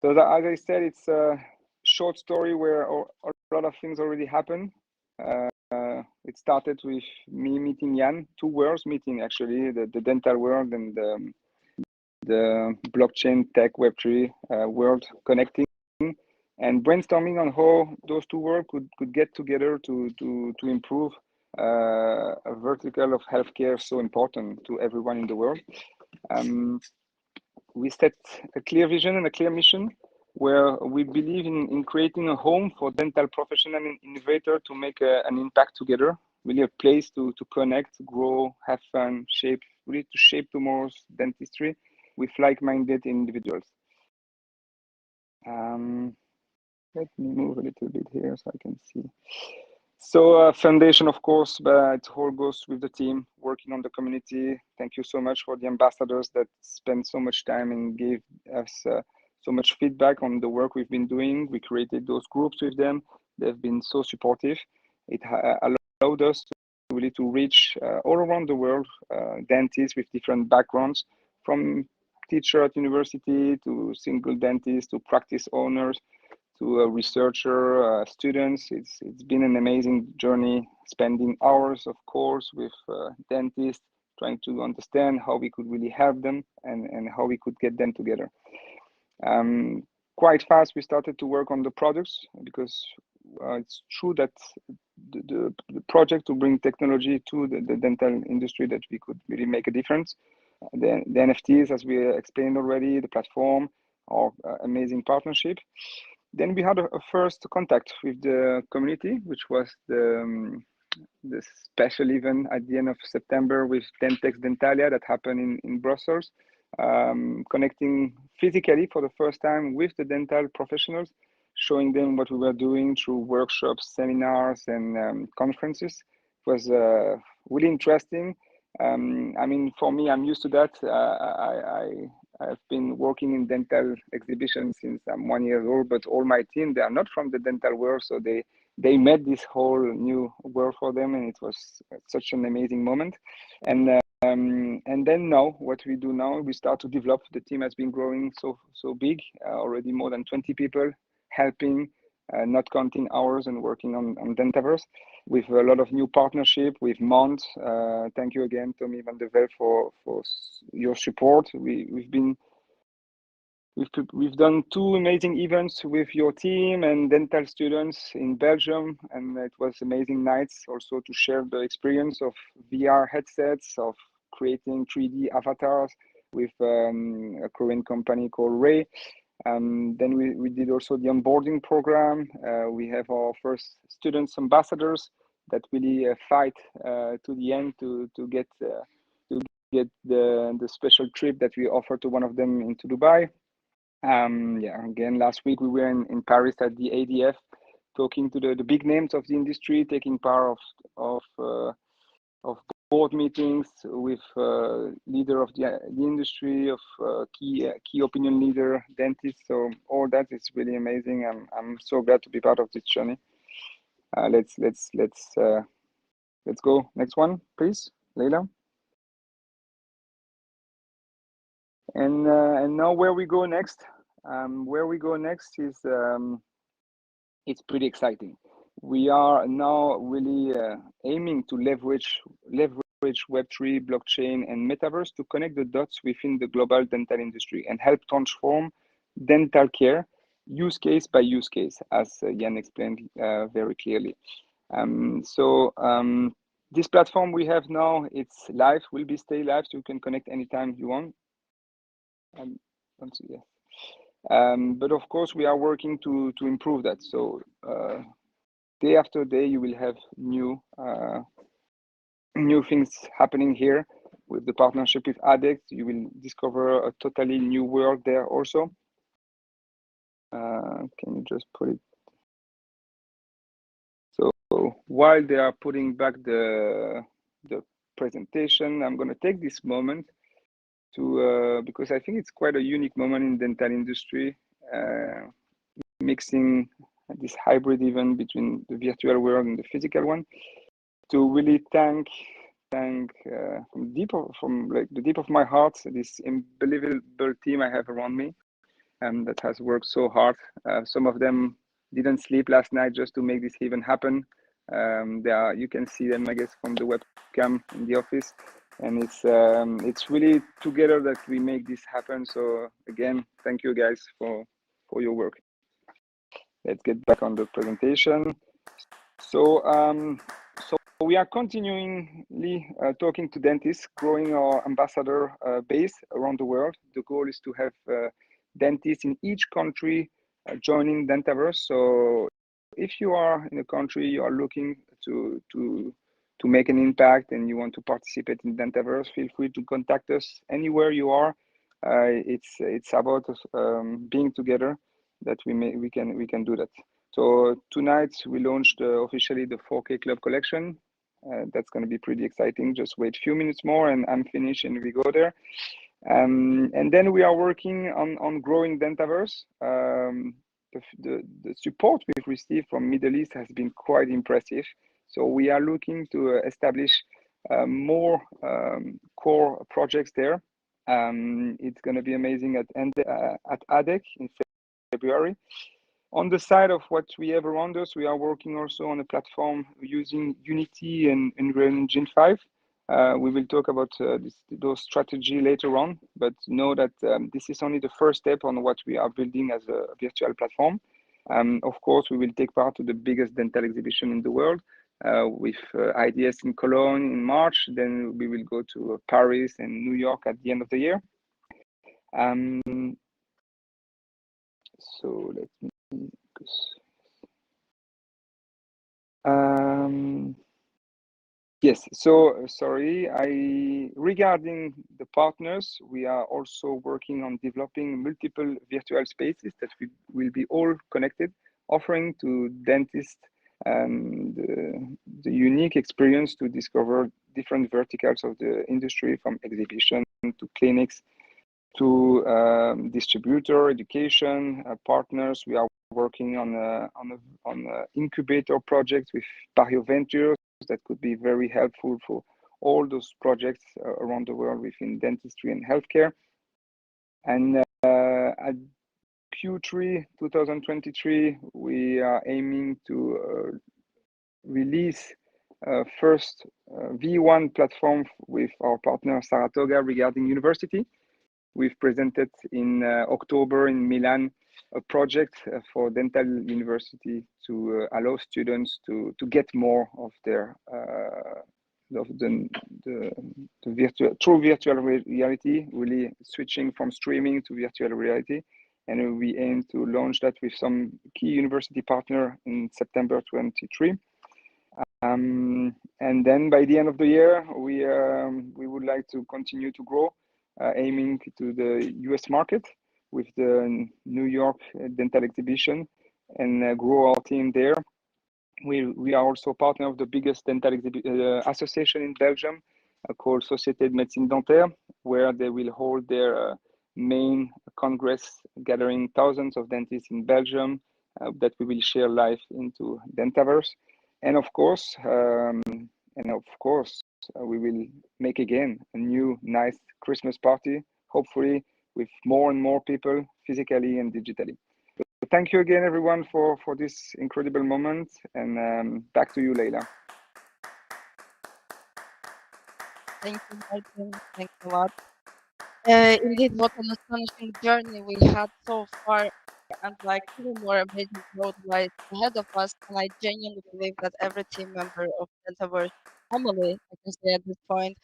So as I said, it's a short story where a lot of things already happened. It started with me meeting Jan, two worlds meeting actually, the dental world and the blockchain tech Web3 world connecting and brainstorming on how those two worlds could get together to improve a vertical of healthcare so important to everyone in the world. We set a clear vision and a clear mission where we believe in creating a home for dental professional and innovator to make an impact together, really a place to connect, grow, have fun, really to shape tomorrow's dentistry with like-minded individuals. Let me move a little bit here so I can see. So foundation, of course, but it all goes with the team working on the community. Thank you so much for the ambassadors that spent so much time and gave us so much feedback on the work we've been doing. We created those groups with them. They've been so supportive. It allowed us really to reach all around the world dentists with different backgrounds, from teacher at university to single dentists to practice owners to a researcher, students. It's been an amazing journey, spending hours, of course, with dentists, trying to understand how we could really help them and how we could get them together. Quite fast, we started to work on the products because it's true that the project to bring technology to the dental industry, that we could really make a difference. The NFTs, as we explained already, the platform, our amazing partnership. Then we had a first contact with the community, which was the special event at the end of September with Dentex Dentalia that happened in Brussels, connecting physically for the first time with the dental professionals, showing them what we were doing through workshops, seminars, and conferences. It was really interesting. I mean, for me, I'm used to that. I've been working in dental exhibitions since I'm 1 year old, but all my team, they are not from the dental world, so they met this whole new world for them, and it was such an amazing moment. And then now, what we do now, we start to develop. The team has been growing so big, already more than 20 people helping, not counting hours, and working on Dentaverse with a lot of new partnership with Mont. Thank you again, Tommy van der Velde, for your support. We've done 2 amazing events with your team and dental students in Belgium, and it was amazing nights also to share the experience of VR headsets, of creating 3D avatars with a Korean company called Ray. Then we did also the onboarding program. We have our first students ambassadors that really fight to the end to get the special trip that we offer to one of them into Dubai. Yeah, again, last week we were in Paris at the ADF, talking to the big names of the industry, taking part of board meetings with leader of the industry, of key opinion leader, dentists. So all that is really amazing. I'm so glad to be part of this journey. Let's go. Next one, please, Leila. And now where we go next? Where we go next is it's pretty exciting. We are now really aiming to leverage Web3, blockchain, and metaverse to connect the dots within the global dental industry and help transform dental care use case by use case, as Jan explained very clearly. This platform we have now, it's live, will be stay live, so you can connect anytime you want. Yes. But of course, we are working to improve that. So day after day, you will have new things happening here with the partnership with ADEX. You will discover a totally new world there also. Can you just put it? So while they are putting back the presentation, I'm going to take this moment to because I think it's quite a unique moment in dental industry, mixing this hybrid event between the virtual world and the physical one, to really thank from the deep of my heart this unbelievable team I have around me, that has worked so hard. Some of them didn't sleep last night just to make this event happen. You can see them, I guess, from the webcam in the office, and it's really together that we make this happen. So again, thank you guys for your work. Let's get back on the presentation. So we are continually talking to dentists, growing our ambassador base around the world. The goal is to have dentists in each country joining Dentaverse. So if you are in a country, you are looking to make an impact and you want to participate in Dentaverse, feel free to contact us anywhere you are. It's about being together that we can do that. So tonight we launched officially the 4K Club collection. That's going to be pretty exciting. Just wait a few minutes more and I'm finished and we go there. And then we are working on growing Dentaverse. The support we've received from Middle East has been quite impressive. So we are looking to establish more core projects there. It's going to be amazing at ADEC in February. On the side of what we have around us, we are working also on a platform using Unity and Unreal Engine 5. We will talk about those strategy later on, but know that this is only the first step on what we are building as a virtual platform. Of course, we will take part to the biggest dental exhibition in the world with IDS in Cologne in March. Then we will go to Paris and New York at the end of the year. So let me yes, so sorry, regarding the partners, we are also working on developing multiple virtual spaces that will be all connected, offering to dentists the unique experience to discover different verticals of the industry, from exhibition to clinics to distributor, education, partners. We are working on incubator projects with Pario Ventures that could be very helpful for all those projects around the world within dentistry and healthcare. And at Q3 2023, we are aiming to release first V1 platform with our partner Saratoga regarding university. We've presented in October in Milan a project for dental university to allow students to get more of their the true virtual reality, really switching from streaming to virtual reality. And we aim to launch that with some key university partner in September 23. And then by the end of the year, we would like to continue to grow, aiming to the US market with the New York Dental Exhibition and grow our team there. We are also partner of the biggest dental association in Belgium, called Société de Médecine Dentaire, where they will hold their main congress, gathering thousands of dentists in Belgium that we will share live into Dentaverse. And of course, we will make again a new nice Christmas party, hopefully with more and more people physically and digitally. So thank you again, everyone, for this incredible moment. And back to you, Leila. Thank you, Martin. Thanks a lot. Indeed, what an astonishing journey we had so far, and like even more amazing road lies ahead of us. And I genuinely believe that every team member of Dentaverse family, I can say at this point,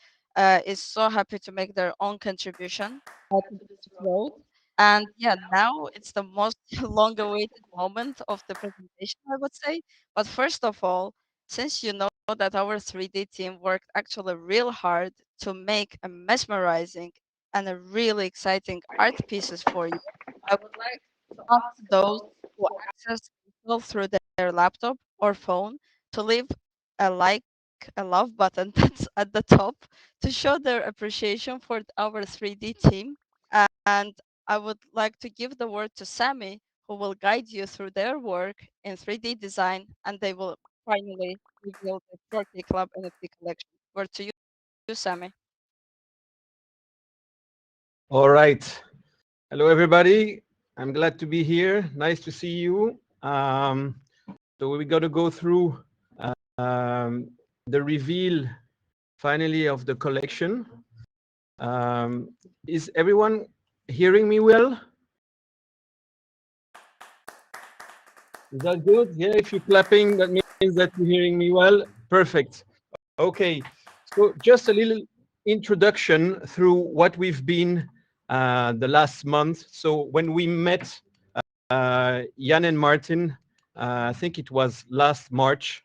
is so happy to make their own contribution to this road. And yeah, now it's the most long-awaited moment of the presentation, I would say. But first of all, since you know that our 3D team worked actually real hard to make a mesmerizing and a really exciting art pieces for you, I would like to ask those who access people through their laptop or phone to leave a like, a love button that's at the top to show their appreciation for our 3D team. And I would like to give the word to Sammy, who will guide you through their work in 3D design, and they will finally reveal the 4K Club NFT collection. Word to you, Sammy. All right. Hello, everybody. I'm glad to be here. Nice to see you. So we got to go through the reveal finally of the collection. Is everyone hearing me well? Is that good? Yeah, if you're clapping, that means that you're hearing me well. Perfect. Okay. So just a little introduction through what we've been the last month. So when we met Jan and Martin, I think it was last March,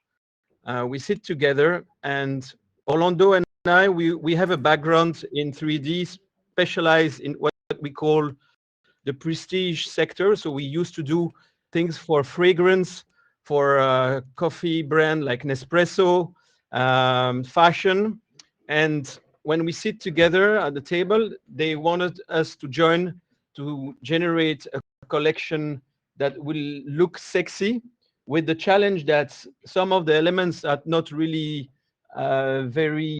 we sit together, and Orlando and I, we have a background in 3D, specialized in what we call the prestige sector. So we used to do things for fragrance, for coffee brand like Nespresso, fashion. And when we sit together at the table, they wanted us to join to generate a collection that will look sexy, with the challenge that some of the elements are not really very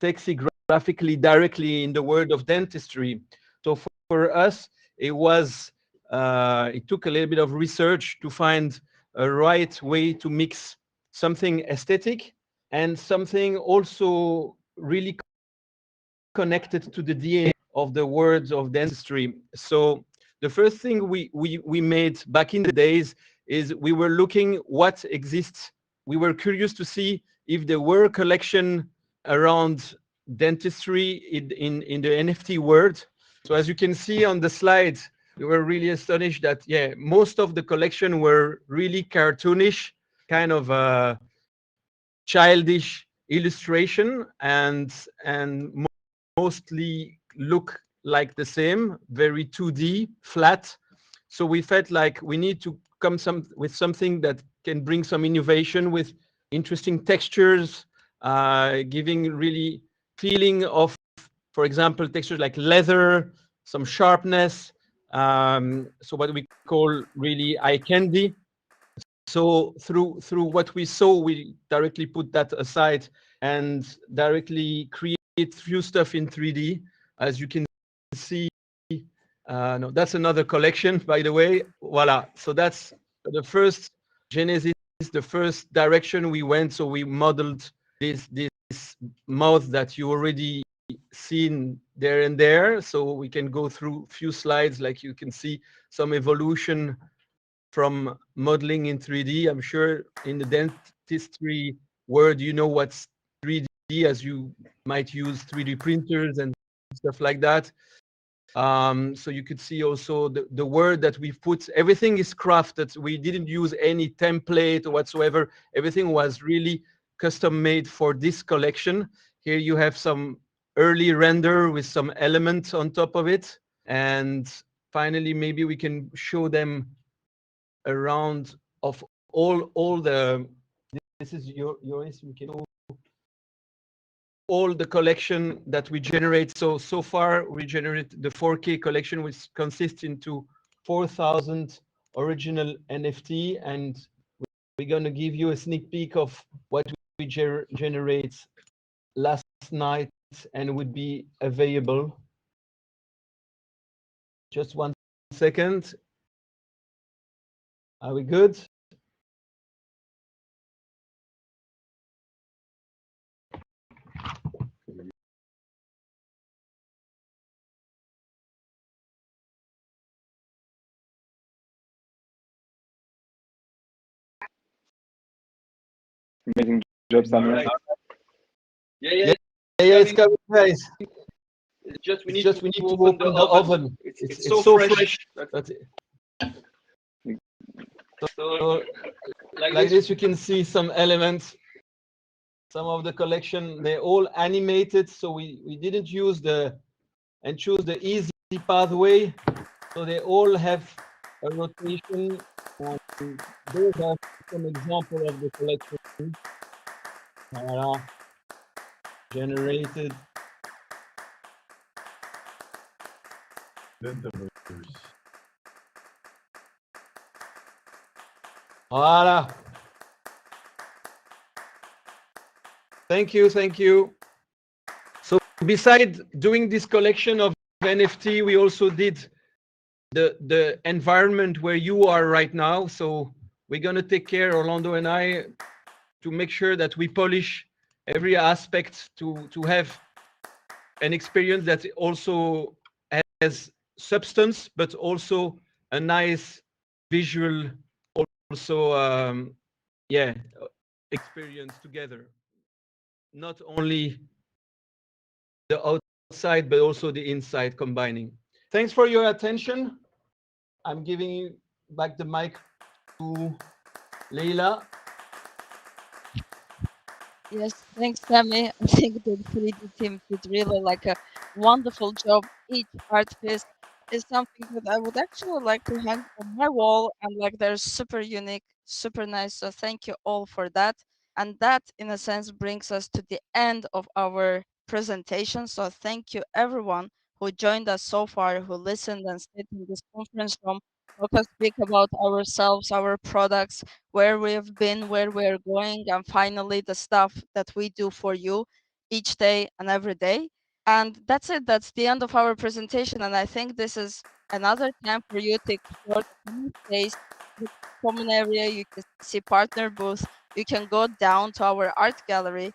sexy graphically directly in the world of dentistry. So for us, it took a little bit of research to find a right way to mix something aesthetic and something also really connected to the DNA of the words of dentistry. So the first thing we made back in the days is we were looking what exists. We were curious to see if there were a collection around dentistry in the NFT world. So as you can see on the slide, we were really astonished that, yeah, most of the collection were really cartoonish, kind of childish illustration, and mostly look like the same, very 2D, flat. So we felt like we need to come with something that can bring some innovation with interesting textures, giving really feeling of, for example, textures like leather, some sharpness. So what we call really eye candy. So through what we saw, we directly put that aside and directly create few stuff in 3D. As you can see, no, that's another collection, by the way. Voila. So that's the first genesis, the first direction we went. So we modeled this mouth that you already seen there and there. So we can go through few slides, like you can see some evolution from modeling in 3D. I'm sure in the dentistry world, you know what's 3D, as you might use 3D printers and stuff like that. So you could see also the word that we've put, everything is crafted. We didn't use any template or whatsoever. Everything was really custom made for this collection. Here you have some early render with some elements on top of it. And finally, maybe we can show them around of all the, this is your we can all the collection that we generate. So far we generate the 4K collection, which consists into 4,000 original NFT, and we're going to give you a sneak peek of what we generate last night and would be available. Just 1 second. Are we good? Amazing job, Samir. Yeah, it's coming, guys. It's just we need to open the oven. It's so fresh. That's it. So, like this, you can see some elements. Some of the collection, they're all animated, so we didn't use choose the easy pathway. So they all have a rotation. And those are some example of the collection. Generated. Dentaverse. Voila. Thank you. So besides doing this collection of NFT, we also did the environment where you are right now. So we're going to take care, Orlando and I, to make sure that we polish every aspect to have an experience that also has substance, but also a nice visual also experience together. Not only the outside, but also the inside combining. Thanks for your attention. I'm giving back the mic to Leila. Yes, thanks, Sammy. I think the 3D team did really like a wonderful job. Each art piece is something that I would actually like to hang on my wall, and like they're super unique, super nice. So thank you all for that. And that, in a sense, brings us to the end of our presentation. So thank you everyone who joined us so far, who listened and stayed in this conference room. Let us speak about ourselves, our products, where we have been, where we're going, and finally the stuff that we do for you each day and every day. And that's it. That's the end of our presentation. And I think this is another time for you to explore the common space, the common area. You can see partner booth. You can go down to our art gallery,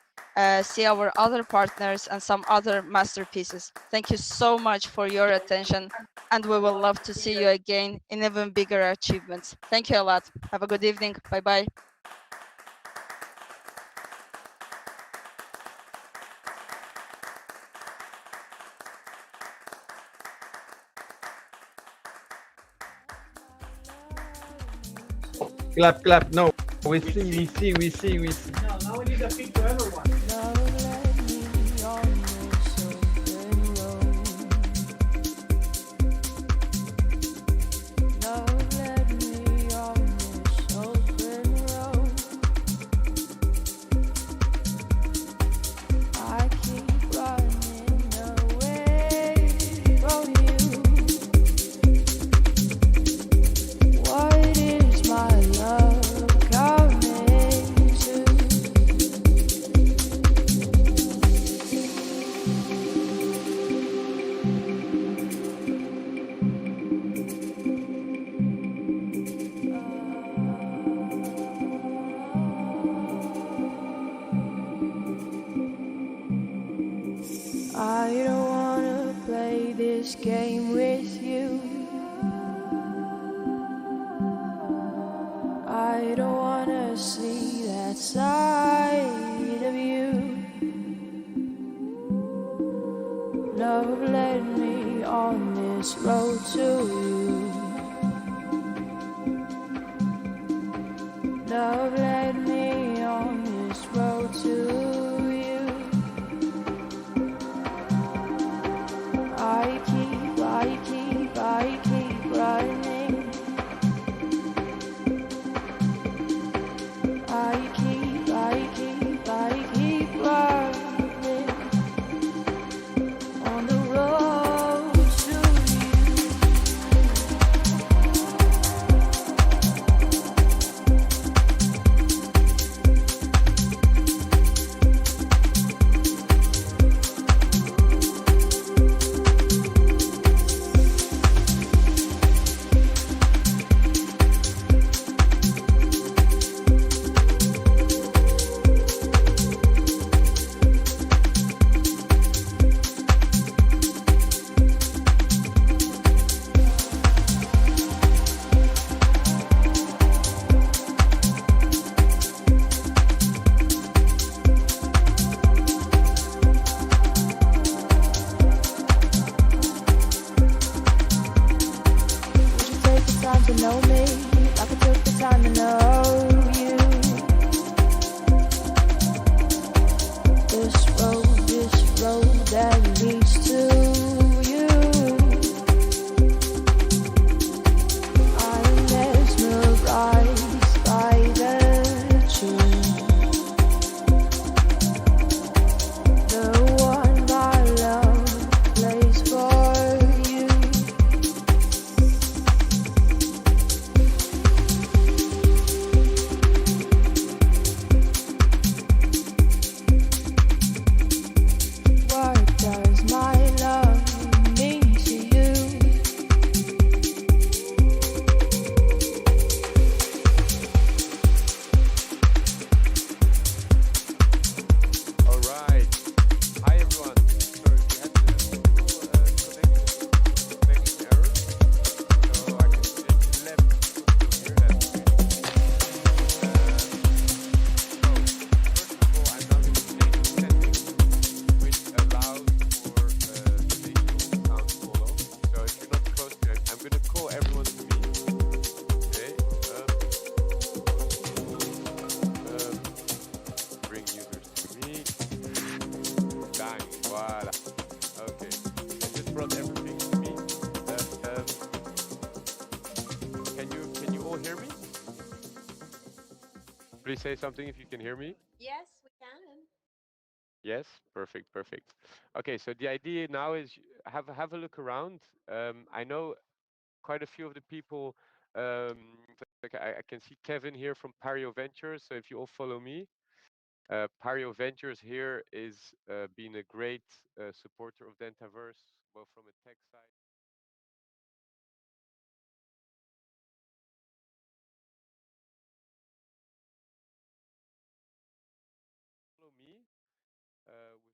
see our other partners and some other masterpieces. Thank you so much for your attention. And we will love to see you again in even bigger achievements. Thank you a lot. Have a good evening. Bye-bye. Clap. No, we see. No, now we need a feed for everyone. I don't wanna play this game with you. I don't wanna see that side of you. Love led me on this road to you. Love led me on this road to you. I keep running. I keep running. Please say something if you can hear me. Yes, we can. Yes, perfect, perfect. Okay, so the idea now is have a look around. I know quite a few of the people. Like I can see Kevin here from Pario Ventures. So if you all follow me, Pario Ventures here is being a great supporter of Dentaverse, both from a tech side. Follow me with